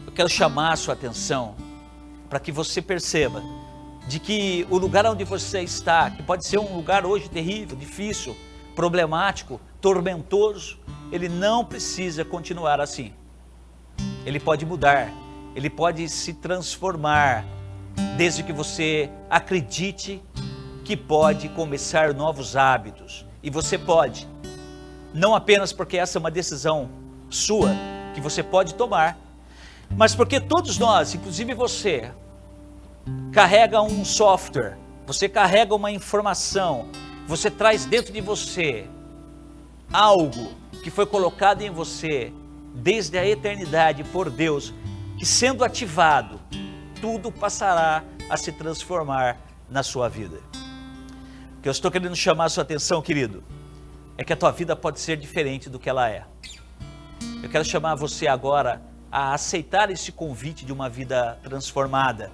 Eu quero chamar a sua atenção para que você perceba de que o lugar onde você está, que pode ser um lugar hoje terrível, difícil, problemático, tormentoso, ele não precisa continuar assim. Ele pode mudar, ele pode se transformar, desde que você acredite que pode começar novos hábitos, e você pode. Não apenas porque essa é uma decisão sua, que você pode tomar, mas porque todos nós, inclusive você, carrega um software, você carrega uma informação, você traz dentro de você algo que foi colocado em você desde a eternidade por Deus, que sendo ativado, tudo passará a se transformar na sua vida. O que eu estou querendo chamar a sua atenção, querido, é que a tua vida pode ser diferente do que ela é. Eu quero chamar você agora a aceitar esse convite de uma vida transformada,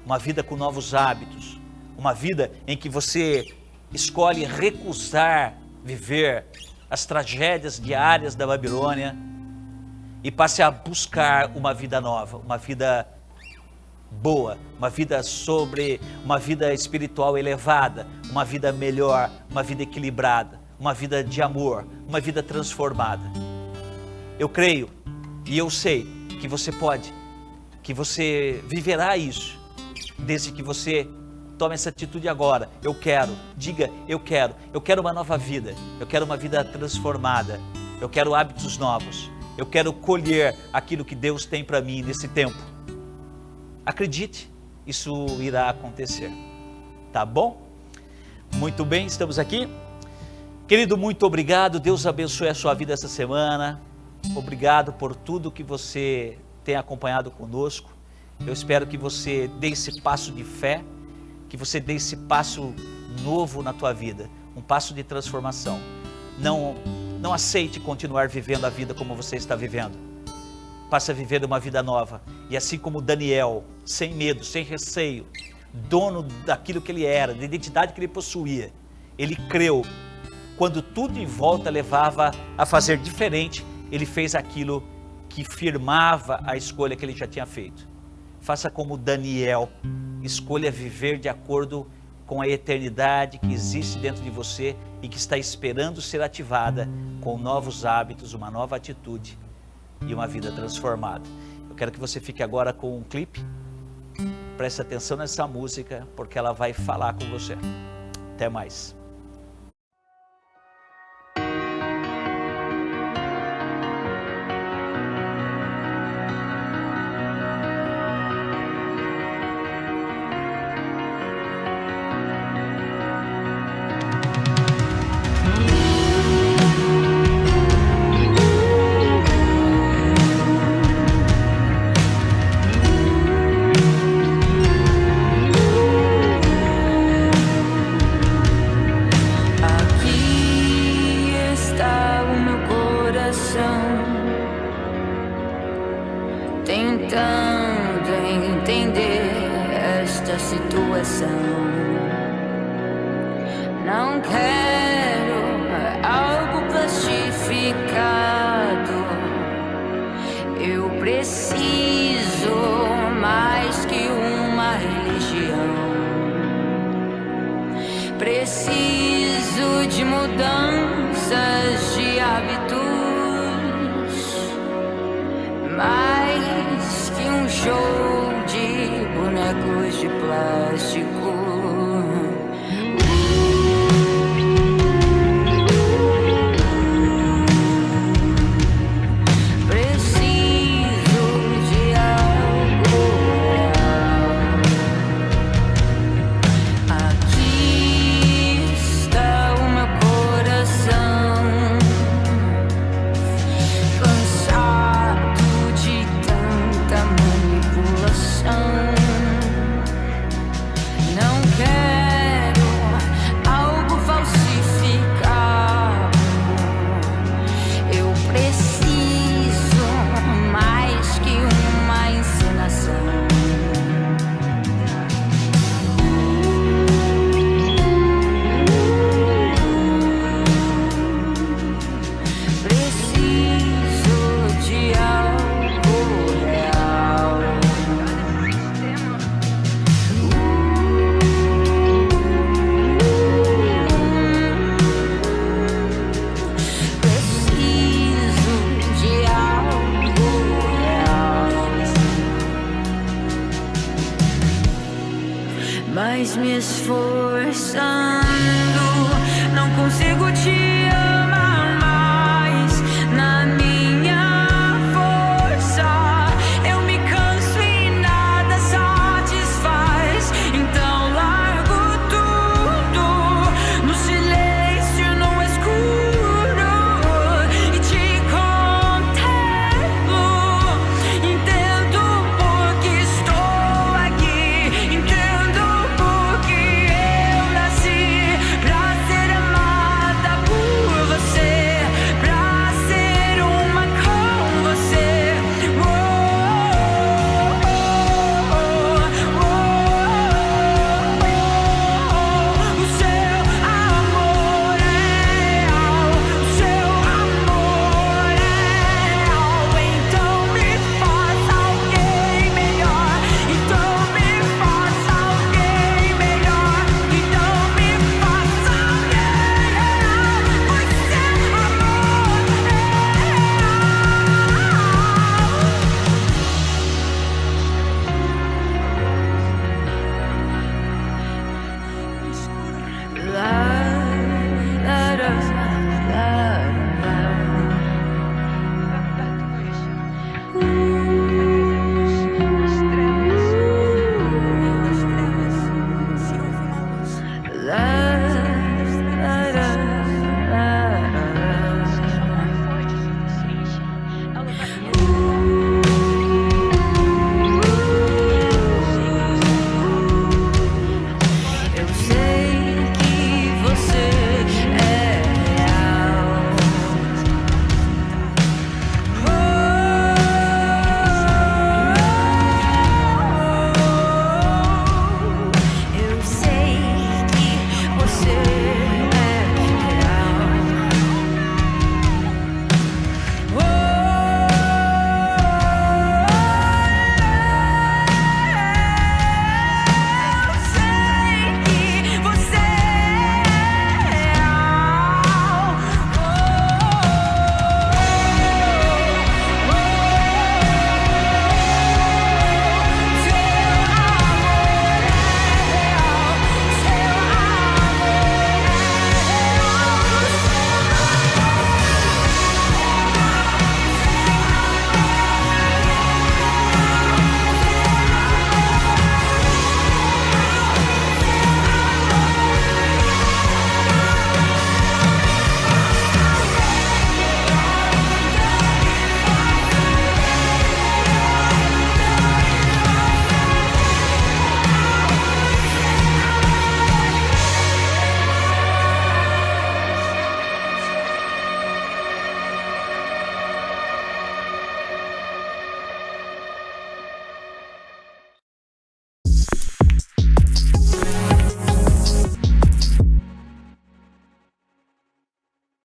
uma vida com novos hábitos, uma vida em que você escolhe recusar viver as tragédias diárias da Babilônia e passe a buscar uma vida nova, uma vida boa, uma vida espiritual elevada, uma vida melhor, uma vida equilibrada, uma vida de amor, uma vida transformada. Eu creio e eu sei que você pode, que você viverá isso, desde que você tome essa atitude agora. Eu quero, diga eu quero uma nova vida, eu quero uma vida transformada, eu quero hábitos novos, eu quero colher aquilo que Deus tem para mim nesse tempo. Acredite, isso irá acontecer, tá bom? Muito bem, estamos aqui. Querido, muito obrigado, Deus abençoe a sua vida essa semana. Obrigado por tudo que você tem acompanhado conosco. Eu espero que você dê esse passo de fé, que você dê esse passo novo na tua vida, um passo de transformação. Não aceite continuar vivendo a vida como você está vivendo. Passe a viver uma vida nova. E assim como Daniel, sem medo, sem receio, dono daquilo que ele era, da identidade que ele possuía, ele creu. Quando tudo em volta levava a fazer diferente, ele fez aquilo que firmava a escolha que ele já tinha feito. Faça como Daniel, escolha viver de acordo com a eternidade que existe dentro de você e que está esperando ser ativada com novos hábitos, uma nova atitude e uma vida transformada. Eu quero que você fique agora com um clipe, preste atenção nessa música, porque ela vai falar com você. Até mais. Tentando entender esta situação, não quero algo plastificado. Eu preciso mais que uma religião. Preciso de mudanças de hábitos, mais que um show de bonecos de plástico. Preciso de algo real. Aqui está o meu coração, cansado de tanta manipulação. Não quero algo falsificado. Eu preciso mais que uma encenação. Preciso de algo real. Preciso de algo real. Mas me esforçando, não consigo te